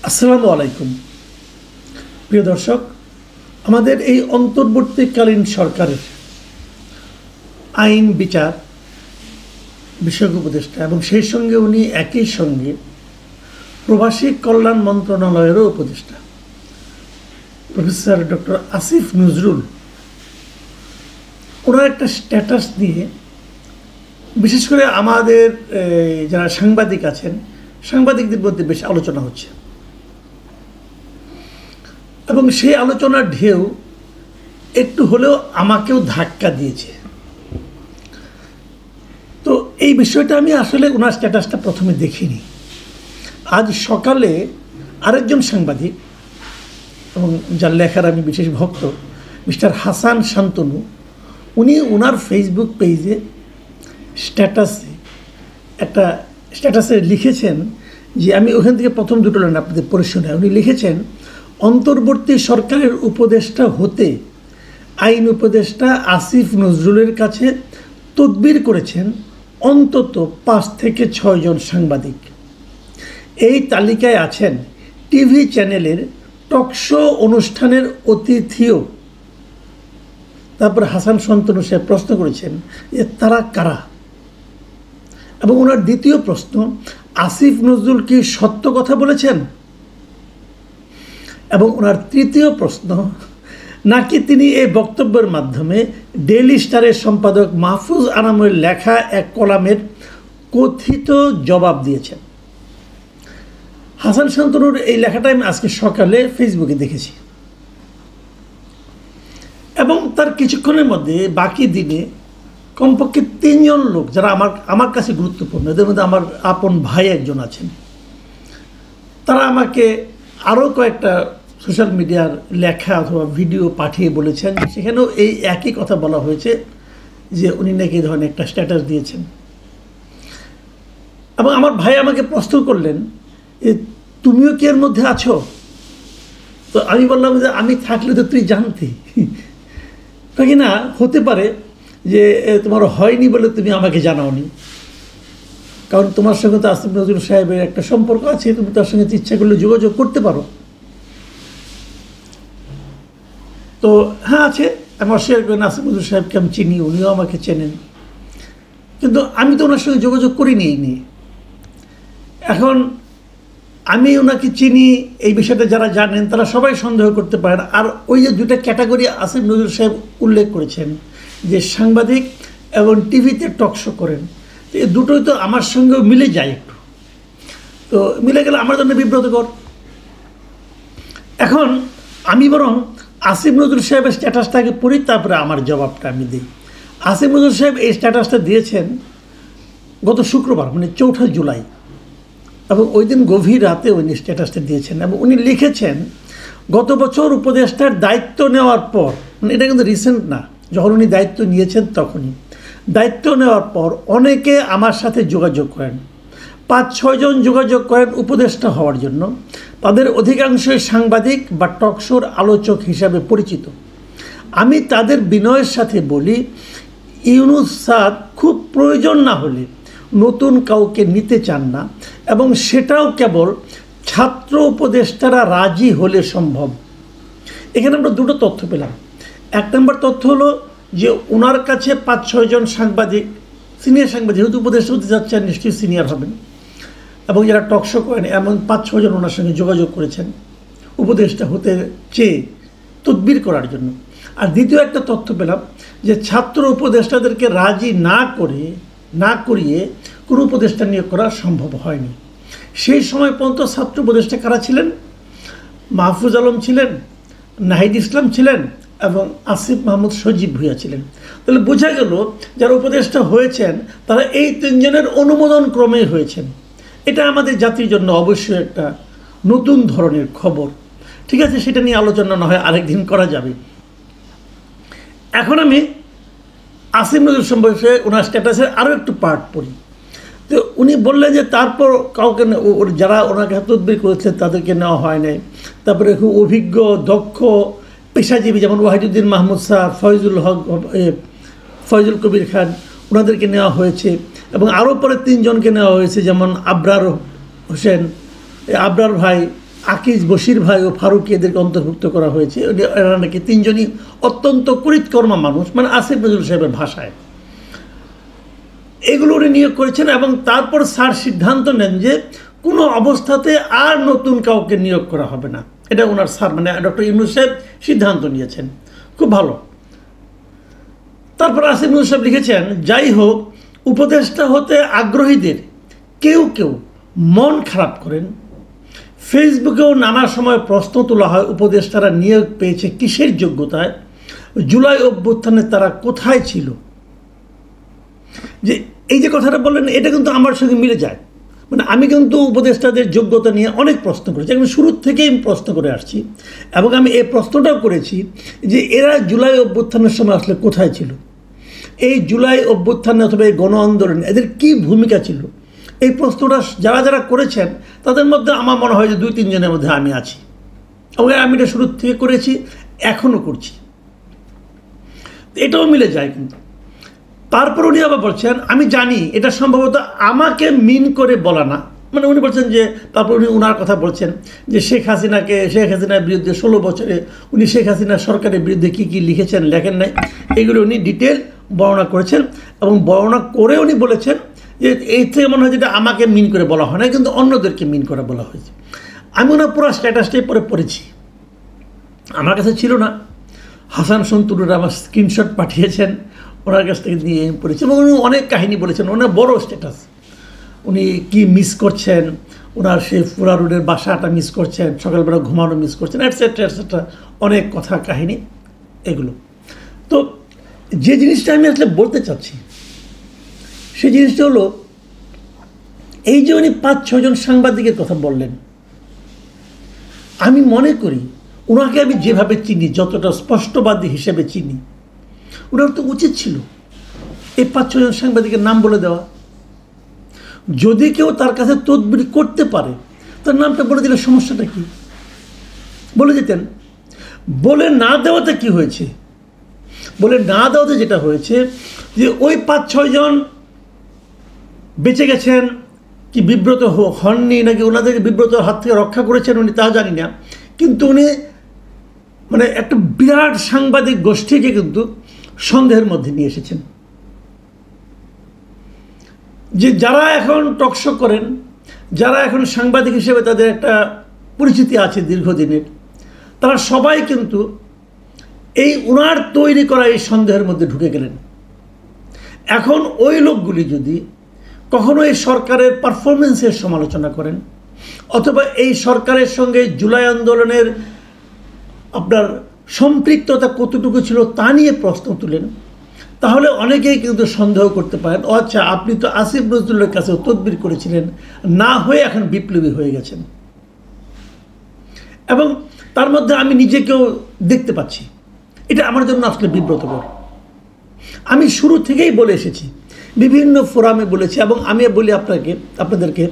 আসসালামু আলাইকুম প্রিয় দর্শক, আমাদের এই অন্তর্বর্তীকালীন সরকারের আইন বিচার বিষয়ক উপদেষ্টা এবং সেই সঙ্গে উনি একই সঙ্গে প্রবাসী কল্যাণ মন্ত্রণালয়েরও উপদেষ্টা প্রফেসর ডক্টর আসিফ নজরুল ওনার একটা স্ট্যাটাস দিয়ে বিশেষ করে আমাদের যারা সাংবাদিক আছেন সাংবাদিকদের মধ্যে বেশ আলোচনা হচ্ছে এবং সেই আলোচনার ঢেউ একটু হলেও আমাকেও ধাক্কা দিয়েছে। তো এই বিষয়টা আমি আসলে ওনার স্ট্যাটাসটা প্রথমে দেখিনি। আজ সকালে আরেকজন সাংবাদিক এবং যার লেখার আমি বিশেষ ভক্ত মিস্টার হাসান শান্তনু, উনি ওনার ফেসবুক পেজে স্ট্যাটাসে লিখেছেন যে আমি ওখান থেকে প্রথম দুটো লাইন আপনাদের পড়ে শোনাই। উনি লিখেছেন, অন্তর্বর্তী সরকারের উপদেষ্টা হতে আইন উপদেষ্টা আসিফ নজরুলের কাছে তদবির করেছেন অন্তত 5 থেকে 6 জন সাংবাদিক। এই তালিকায় আছেন টিভি চ্যানেলের টকশো অনুষ্ঠানের অতিথিও। তারপর হাসান শান্তনু সাহেব প্রশ্ন করেছেন যে তারা কারা, এবং ওনার দ্বিতীয় প্রশ্ন, আসিফ নজরুল কি সত্য কথা বলেছেন, এবং ওনার তৃতীয় প্রশ্ন, নাকি তিনি এই বক্তব্যের মাধ্যমে ডেইলি স্টারের সম্পাদক মাহফুজ আনামের লেখা এক কলামের কথিত জবাব দিয়েছেন। হাসান শান্তনুর এই লেখাটা আমি আজকে সকালে ফেসবুকে দেখেছি এবং তার কিছুক্ষণের মধ্যে বাকি দিনে কমপক্ষে 3 জন লোক যারা আমার কাছে গুরুত্বপূর্ণ, এদের মধ্যে আমার আপন ভাই একজন আছেন, তারা আমাকে আরও কয়েকটা সোশ্যাল মিডিয়ার লেখা অথবা ভিডিও পাঠিয়ে বলেছেন সেখানেও এই একই কথা বলা হয়েছে যে উনি নাকি এই ধরনের একটা স্ট্যাটাস দিয়েছেন। এবং আমার ভাই আমাকে প্রশ্ন করলেন যে তুমিও কি এর মধ্যে আছো? তো আমি বললাম যে আমি থাকলে তো তুই জানতি, নাকি না হতে পারে যে তোমার হয়নি বলে তুমি আমাকে জানাওনি, কারণ তোমার সঙ্গে তো আসিফ নজরুল সাহেবের একটা সম্পর্ক আছে, তুমি তার সঙ্গে ইচ্ছা করলে যোগাযোগ করতে পারো। তো হ্যাঁ আছে, আমি অস্বীকার করি না, আসিফ নজরুল সাহেবকে আমি চিনি, উনিও আমাকে চেনেন, কিন্তু আমি তো ওনার সঙ্গে যোগাযোগ করিনি এই নিয়ে। এখন আমি ওনাকে চিনি এই বিষয়টা যারা জানেন তারা সবাই সন্দেহ করতে পারেন। আর ওই যে দুটা ক্যাটাগরি আসিফ নজরুল সাহেব উল্লেখ করেছেন যে সাংবাদিক এবং টিভিতে টকশো করেন, তো এই দুটোই তো আমার সঙ্গেও মিলে যায় একটু, তো মিলে গেলে আমার জন্য বিব্রতকর। এখন আমি বরং আসিফ নজরুল সাহেবের স্ট্যাটাসটাকে পড়ি, তারপরে আমার জবাবটা আমি দিই। আসিফ নজরুল সাহেব এই স্ট্যাটাসটা দিয়েছেন গত শুক্রবার, মানে 4 জুলাই, এবং ওই দিন গভীর রাতে উনি স্ট্যাটাসটা দিয়েছেন এবং উনি লিখেছেন, গত বছর উপদেষ্টার দায়িত্ব নেওয়ার পর, মানে এটা কিন্তু রিসেন্ট না, যখন উনি দায়িত্ব নিয়েছেন তখনই, দায়িত্ব নেওয়ার পর অনেকে আমার সাথে যোগাযোগ করেন, 5-6 জন যোগাযোগ করেন উপদেষ্টা হওয়ার জন্য। তাদের অধিকাংশই সাংবাদিক বা টকশোর আলোচক হিসাবে পরিচিত। আমি তাদের বিনয়ের সাথে বলি, ইউনূস স্যার খুব প্রয়োজন না হলে নতুন কাউকে নিতে চান না, এবং সেটাও কেবল ছাত্র উপদেষ্টারা রাজি হলে সম্ভব। এখানে আমরা দুটো তথ্য পেলাম। 1 নম্বর তথ্য হলো যে ওনার কাছে 5-6 জন সাংবাদিক, সিনিয়র সাংবাদিক, যেহেতু উপদেষ্টা হতে যাচ্ছেন নিশ্চয়ই সিনিয়র হবেন, এবং যারা টকশো করেন এমন 5-6 জন ওনার সঙ্গে যোগাযোগ করেছেন উপদেষ্টা হতে চেয়ে তদবির করার জন্য। আর দ্বিতীয় একটা তথ্য পেলাম যে ছাত্র উপদেষ্টাদেরকে রাজি না করিয়ে কোনো উপদেষ্টা নিয়োগ করা সম্ভব হয়নি। সেই সময় পর্যন্ত ছাত্র উপদেষ্টা কারা ছিলেন? মাহফুজ আলম ছিলেন, নাহিদ ইসলাম ছিলেন, এবং আসিফ মাহমুদ সজীব ভুঁইয়া ছিলেন। তাহলে বোঝা গেল যারা উপদেষ্টা হয়েছেন তারা এই 3 জনের অনুমোদন ক্রমে হয়েছেন। এটা আমাদের জাতির জন্য অবশ্যই একটা নতুন ধরনের খবর। ঠিক আছে, সেটা নিয়ে আলোচনা না হয় আরেকদিন করা যাবে। এখন আমি আসিফ নজরুল সম্পর্কে ওনার স্ট্যাটাসের আরও একটু পার্ট পড়ি। তো উনি বললেন যে তারপর কাউকে যারা ওনাকে তদবির করেছিলেন তাদেরকে নেওয়া হয় নাই। তারপরে খুব অভিজ্ঞ দক্ষ পেশাজীবী যেমন ওয়াহিদুদ্দিন মাহমুদ স্যার, ফয়জুল কবির খান, ওনাদেরকে নেওয়া হয়েছে, এবং আরও পরে 3 জনকে নেওয়া হয়েছে, যেমন আবরার হোসেন, আবরার ভাই, আকিজ, বশির ভাই ও ফারুকি এদেরকে অন্তর্ভুক্ত করা হয়েছে। এরা নাকি তিনজনই অত্যন্ত করিতকর্মা মানুষ, মানে আসিফ নজরুল সাহেবের ভাষায় এগুলো উনি নিয়োগ করেছেন। এবং তারপর স্যার সিদ্ধান্ত নেন যে কোনো অবস্থাতে আর নতুন কাউকে নিয়োগ করা হবে না। এটা ওনার স্যার মানে ডক্টর ইউনূস সাহেব সিদ্ধান্ত নিয়েছেন, খুব ভালো। তারপর আসিফ নজরুল সাহেব লিখেছেন, যাই হোক, উপদেষ্টা হতে আগ্রহীদের কেউ কেউ মন খারাপ করেন। ফেসবুকেও নানা সময় প্রশ্ন তোলা হয় উপদেষ্টারা নিয়োগ পেয়েছে কিসের যোগ্যতায়, জুলাই অভ্যুত্থানে তারা কোথায় ছিল। যে এই যে কথাটা বললেন এটা কিন্তু আমার সঙ্গে মিলে যায়। মানে আমি কিন্তু উপদেষ্টাদের যোগ্যতা নিয়ে অনেক প্রশ্ন করেছি, একদম শুরুর থেকেই আমি প্রশ্ন করে আসছি। এবং আমি এই প্রশ্নটাও করেছি যে এরা জুলাই অভ্যুত্থানের সময় আসলে কোথায় ছিল, এই জুলাই অভ্যুত্থানে অথবা এই গণ আন্দোলনে এদের কী ভূমিকা ছিল। এই প্রশ্নটা যারা যারা করেছেন তাদের মধ্যে আমার মনে হয় যে 2-3 জনের মধ্যে আমি আছি। এবং আমি এটা শুরুর থেকে করেছি, এখনও করছি, এটাও মিলে যায়। কিন্তু তারপর উনি আবার বলছেন, আমি জানি এটা সম্ভবত আমাকে মিন করে বলা না, মানে উনি বলছেন যে, তারপর উনি ওনার কথা বলছেন যে শেখ হাসিনার বিরুদ্ধে 16 বছরে উনি শেখ হাসিনা সরকারের বিরুদ্ধে কী কী লিখেছেন লেখেন নাই, এগুলো উনি ডিটেল বর্ণনা করেছেন। এবং বর্ণনা করে উনি বলেছেন যে এই থেকে মনে হয় যেটা আমাকে মিন করে বলা হয় না, কিন্তু অন্যদেরকে মিন করে বলা হয়েছে। আমি ওনার পুরো স্ট্যাটাসটাই পরে পড়েছি, আমার কাছে ছিল না। হাসান সন্তুরের আমার স্ক্রিনশট পাঠিয়েছেন, ওনার কাছ থেকে নিয়ে পড়েছি। এবং উনি অনেক কাহিনী বলেছেন, ওনার বড় স্ট্যাটাস, উনি কি মিস করছেন, ওনার সেই ফুরা রোডের বাসাটা মিস করছেন, সকালবেলা ঘুমানো মিস করছেন, এটসেট্রা এটসেট্রা, অনেক কথা কাহিনী এগুলো। তো যে জিনিসটা আমি আসলে বলতে চাচ্ছি সেই জিনিসটা হলো এই যে উনি 5-6 জন সাংবাদিকের কথা বললেন, আমি মনে করি ওনাকে আমি যেভাবে চিনি, যতটা স্পষ্টবাদী হিসেবে চিনি, ওনার তো উচিত ছিল এই 5-6 জন সাংবাদিকের নাম বলে দেওয়া। যদি কেউ তার কাছে তদবির করতে পারে তার নামটা বলে দিলে সমস্যাটা কি, বলে দিতেন। বলে না দেওয়াতে কি হয়েছে, বলে না দেওয়াতে যেটা হয়েছে যে ওই 5-6 জন বেঁচে গেছেন কি বিব্রত হননি, নাকি ওনাদেরকে বিব্রত হাত থেকে রক্ষা করেছেন উনি, তা জানি না। কিন্তু উনি মানে একটা বিরাট সাংবাদিক গোষ্ঠীকে কিন্তু সন্দেহের মধ্যে নিয়ে এসেছেন। যে যারা এখন টকশো করেন, যারা এখন সাংবাদিক হিসেবে তাদের একটা পরিচিতি আছে দীর্ঘদিনের, তারা সবাই কিন্তু এই ওনার তৈরি করা এই সন্দেহের মধ্যে ঢুকে গেলেন। এখন ওই লোকগুলি যদি কখনো এই সরকারের পারফরমেন্সের সমালোচনা করেন, অথবা এই সরকারের সঙ্গে জুলাই আন্দোলনের আপনার সম্পৃক্ততা কতটুকু ছিল তা নিয়ে প্রশ্ন তুলেন, তাহলে অনেকেই কিন্তু সন্দেহ করতে পারেন, আচ্ছা আপনি তো আসিফ নজরুলের কাছেও তদবির করেছিলেন, না হয়ে এখন বিপ্লবী হয়ে গেছেন। এবং তার মধ্যে আমি নিজেকেও দেখতে পাচ্ছি, এটা আমার জন্য আসলে বিব্রতকর। আমি শুরু থেকেই বলে এসেছি, বিভিন্ন ফোরামে বলেছি, এবং আমি বলি আপনাদেরকে,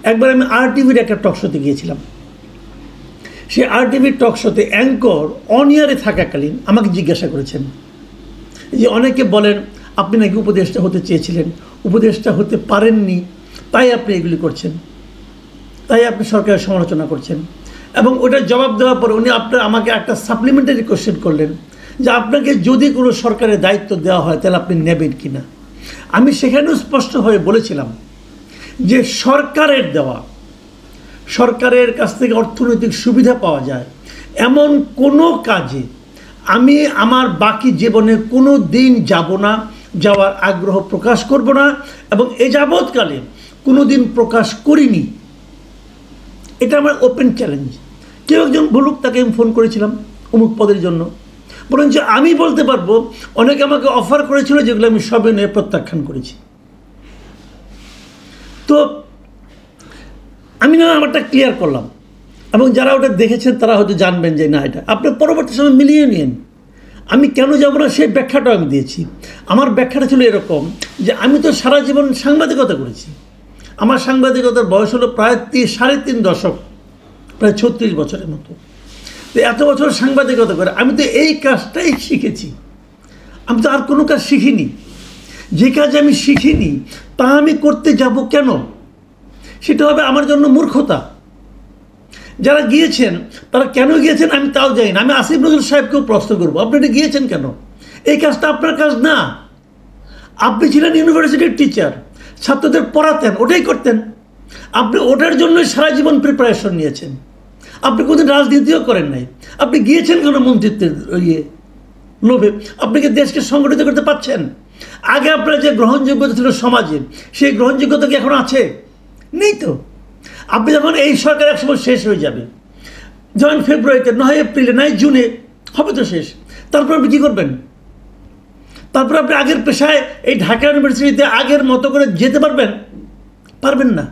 একবার আমি RTV-র একটা টক শোতে গিয়েছিলাম। সেই RTV-র টক শোতে অ্যাঙ্কর অন ইয়ারে থাকাকালীন আমাকে জিজ্ঞাসা করেছেন যে অনেকে বলেন আপনি নাকি উপদেষ্টা হতে চেয়েছিলেন, উপদেষ্টা হতে পারেননি, তাই আপনি এগুলি করছেন, তাই আপনি সরকারের সমালোচনা করছেন। এবং ওটার জবাব দেওয়ার পর উনি আমাকে একটা সাপ্লিমেন্টারি কোশ্চেন করলেন যে আপনাকে যদি কোনো সরকারের দায়িত্ব দেওয়া হয় তাহলে আপনি নেবেন কি না। আমি সেখানেও স্পষ্টভাবে বলেছিলাম যে সরকারের দেওয়া, সরকারের কাছ থেকে অর্থনৈতিক সুবিধা পাওয়া যায় এমন কোনো কাজে আমি আমার বাকি জীবনে কোনো দিন যাব না, যাওয়ার আগ্রহ প্রকাশ করব না, এবং এ যাবৎকালে কোনো দিন প্রকাশ করিনি। এটা আমার ওপেন চ্যালেঞ্জ। কেউ একজন বলুক, তাকে আমি ফোন করেছিলাম অমুক পদের জন্য, বরঞ্চ আমি বলতে পারবো অনেকে আমাকে অফার করেছিল যেগুলো আমি সবে নিয়ে প্রত্যাখ্যান করেছি। তো আমি না আমারটা ক্লিয়ার করলাম, এবং যারা ওটা দেখেছেন তারা হয়তো জানবেন যে না, এটা আপনি পরবর্তী সময় মিলিয়ে নিন। আমি কেন যাব না সেই ব্যাখ্যাটাও আমি দিয়েছি। আমার ব্যাখ্যাটা ছিল এরকম যে আমি তো সারা জীবন সাংবাদিকতা করেছি, আমার সাংবাদিকতার বয়স হলো প্রায় 3.5 দশক, প্রায় 36 বছরের মতো। তো এত বছর সাংবাদিকতা করে আমি তো এই কাজটাই শিখেছি, আমি তো আর কোনো কাজ শিখিনি। যে কাজ আমি শিখিনি তা আমি করতে যাব কেন, সেটা হবে আমার জন্য মূর্খতা। যারা গিয়েছেন তারা কেন গিয়েছেন আমি তাও জানি না। আমি আসিফ নজরুল সাহেবকেও প্রশ্ন করবো, আপনি এটা গিয়েছেন কেন? এই কাজটা আপনার কাজ না। আপনি ছিলেন ইউনিভার্সিটির টিচার, ছাত্রদের পড়াতেন, ওটাই করতেন। আপনি ওটার জন্যই সারা জীবন প্রিপারেশন নিয়েছেন। আপনি কোনোদিন রাজনীতিও করেন নাই। আপনি গিয়েছেন কেন মন্ত্রিত্বের লোভে? আপনি কি দেশকে সংগঠিত করতে পারছেন? আগে আপনার যে গ্রহণযোগ্যতা ছিল সমাজে, সেই গ্রহণযোগ্যতা কি এখন আছে? নেই তো। আপনি যখন এই সরকার একসময় শেষ হয়ে যাবে, যেমন ফেব্রুয়ারিতে, নয় এপ্রিলে, নয় জুনে হবে তো শেষ, তারপর আপনি কী করবেন? তারপর আপনি আগের পেশায় এই ঢাকা ইউনিভার্সিটিতে আগের মতো করে যেতে পারবেন? পারবেন না।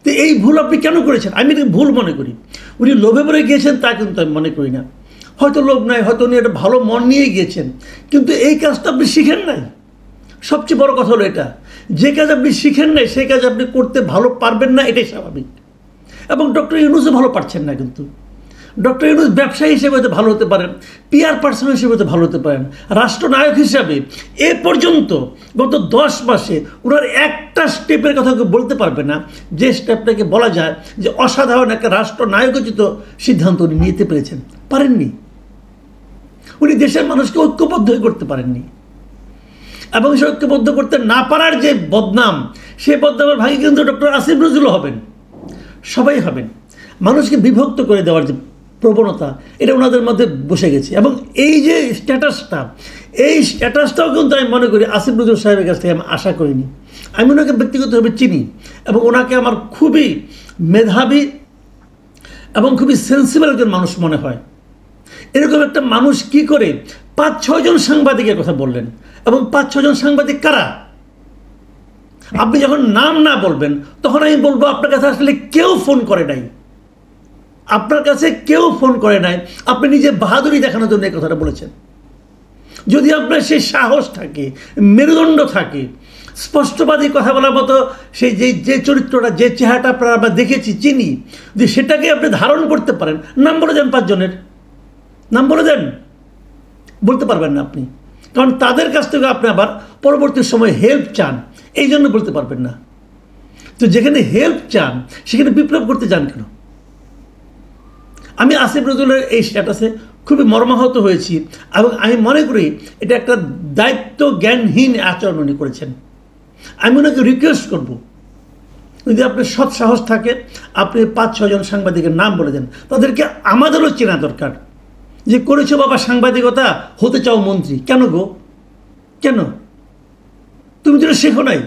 তো এই ভুল আপনি কেন করেছেন? আমি এটা ভুল মনে করি। উনি লোভে পড়ে গিয়েছেন তা কিন্তু আমি মনে করি না। হয়তো লোভ নাই, হয়তো উনি একটা ভালো মন নিয়ে গিয়েছেন, কিন্তু এই কাজটা আপনি শিখেন নাই। সবচেয়ে বড় কথা হলো এটা, যে কাজ আপনি শিখেন নাই সেই কাজ আপনি করতে ভালো পারবেন না, এটাই স্বাভাবিক। এবং ডক্টর ইউনূসও ভালো পারছেন না। কিন্তু ডক্টর ইউনূস ব্যবসায়ী হিসেবে হয়তো ভালো হতে পারেন, পিআর পার্সন হিসেবে হয়তো ভালো হতে পারেন, রাষ্ট্রনায়ক হিসাবে এ পর্যন্ত গত 10 মাসে ওনার একটা স্টেপের কথা কেউ বলতে পারবে না যে স্টেপটাকে বলা যায় যে অসাধারণ একটা রাষ্ট্রনায়কোচিত সিদ্ধান্ত উনি নিতে পেরেছেন। পারেননি। উনি দেশের মানুষকে ঐক্যবদ্ধ করতে পারেননি। এবং সে ঐক্যবদ্ধ করতে না পারার যে বদনাম, সেই বদনামের ভাগে কিন্তু ডক্টর আসিফ নজরুলও হবেন, সবাই হবেন। মানুষকে বিভক্ত করে দেওয়ার যে প্রবণতা, এটা ওনাদের মধ্যে বসে গেছে। এবং এই যে স্ট্যাটাসটা, এই স্ট্যাটাসটাও কিন্তু আমি মনে করি আসিফ নজরুল সাহেবের কাছ থেকে আমি আশা করিনি। আমি ওনাকে ব্যক্তিগতভাবে চিনি এবং ওনাকে আমার খুবই মেধাবী এবং খুবই সেন্সিবল একজন মানুষ মনে হয়। এরকম একটা মানুষ কি করে 5-6 জন সাংবাদিকের কথা বললেন? এবং 5-6 জন সাংবাদিক কারা? আপনি যখন নাম না বলবেন তখন আমি বলবো আপনার কাছে আসলে কেউ ফোন করে নাই। আপনার কাছে কেউ ফোন করে নাই, আপনি নিজে বাহাদুরি দেখানোর জন্য এই কথাটা বলেছেন। যদি আপনার সেই সাহস থাকে, মেরুদণ্ড থাকে, স্পষ্টবাদী কথা বলার মতো সেই যে চরিত্রটা, যে চেহারাটা আপনারা আমরা দেখেছি, চিনি, যদি সেটাকে আপনি ধারণ করতে পারেন, নাম বলে দেন 5 জনের, নাম বলে দেন। বলতে পারবেন না আপনি, কারণ তাদের কাছ থেকে আপনি আবার পরবর্তী সময় হেল্প চান, এই জন্য বলতে পারবেন না। তো যেখানে হেল্প চান সেখানে বিপ্লব করতে যান কেন? আমি আসিফ নজরুলের এই স্ট্যাটাসে খুবই মর্মাহত হয়েছি এবং আমি মনে করি এটা একটা দায়িত্ব জ্ঞানহীন আচরণ উনি করেছেন। আমি ওনাকে রিকোয়েস্ট করব, যদি আপনার সৎ সাহস থাকে আপনি 5-6 জন সাংবাদিকের নাম বলে দেন। তাদেরকে আমাদেরও চেনা দরকার যে করেছো বাবা সাংবাদিকতা, হতে চাও মন্ত্রী। কেন গো? কেন? তুমি যেটা শেখো নাই,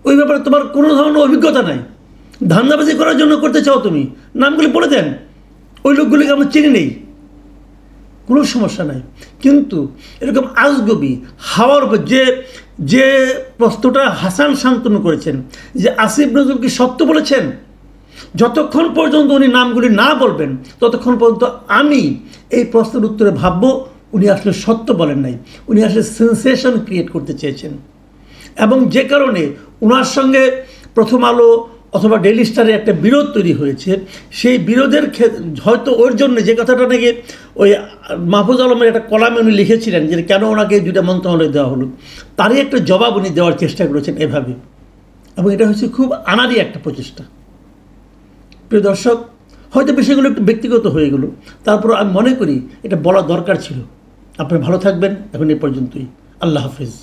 ওই ব্যাপারে তোমার কোনো ধরনের অভিজ্ঞতা নাই, ধান্দাবাজি করার জন্য করতে চাও তুমি, নামগুলি বলে দেন। ওই লোকগুলিকে আমরা চিনি নেই, কোনো সমস্যা নাই। কিন্তু এরকম আজগবি হাওয়ার উপর যে প্রশ্নটা হাসান শান্তনু করেছেন যে আসিফ নজরুল কি সত্য বলেছেন, যতক্ষণ পর্যন্ত উনি নামগুলি না বলবেন ততক্ষণ পর্যন্ত আমি এই প্রশ্নের উত্তরে ভাববো উনি আসলে সত্য বলেন নাই, উনি আসলে সেন্সেশন ক্রিয়েট করতে চেয়েছেন। এবং যে কারণে ওনার সঙ্গে প্রথম আলো অথবা ডেইলি স্টারে একটা বিরোধ তৈরি হয়েছে, সেই বিরোধের হয়তো ওর জন্য যে কথাটা নাকি ওই মাহফুজ আলমের একটা কলামে উনি লিখেছিলেন যে কেন ওনাকে 2টা মন্ত্রণালয় দেওয়া হলো, তারই একটা জবাব উনি দেওয়ার চেষ্টা করেছেন এভাবে। এবং এটা হচ্ছে খুব আনাড়ি একটা প্রচেষ্টা। প্রিয় দর্শক, হয়তো বিষয়গুলো একটু ব্যক্তিগত হয়ে গেল, তারপর আমি মনে করি এটা বলা দরকার ছিল। আপনি ভালো থাকবেন। এখন এই পর্যন্তই। আল্লাহ হাফিজ।